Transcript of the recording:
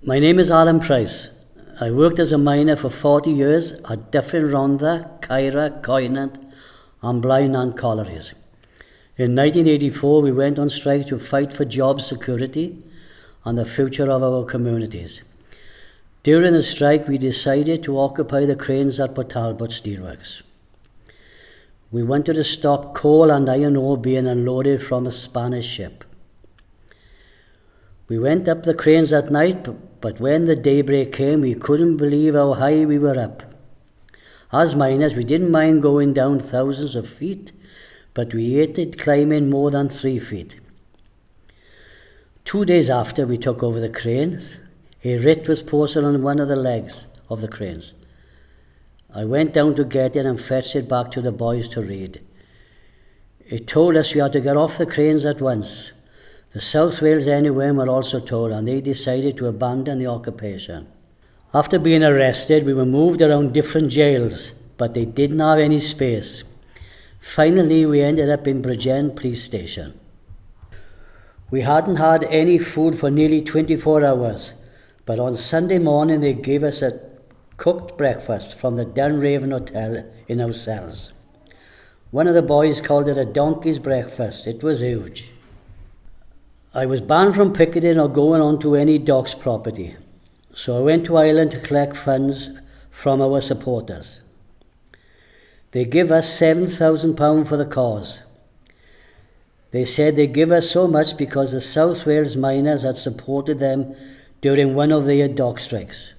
My name is Alan Price. I worked as a miner for 40 years at different Rhondda, Caira, Coynant and Blaenau collieries. In 1984 we went on strike to fight for job security and the future of our communities. During the strike we decided to occupy the cranes at Port Talbot Steelworks. We wanted to stop coal and iron ore being unloaded from a Spanish ship. We went up the cranes at night, but when the daybreak came, we couldn't believe how high we were up. As miners, we didn't mind going down thousands of feet, but we hated climbing more than 3 feet. 2 days after we took over the cranes, a writ was posted on one of the legs of the cranes. I went down to get it and fetched it back to the boys to read. It told us we had to get off the cranes at once. The South Wales NUM were also told, and they decided to abandon the occupation. After being arrested, we were moved around different jails, but they didn't have any space. Finally, we ended up in Bridgend Police Station. We hadn't had any food for nearly 24 hours, but on Sunday morning they gave us a cooked breakfast from the Dunraven Hotel in our cells. One of the boys called it a donkey's breakfast. It was huge. I was banned from picketing or going onto any docks property, so I went to Ireland to collect funds from our supporters. They give us £7,000 for the cause. They said they give us so much because the South Wales miners had supported them during one of their dock strikes.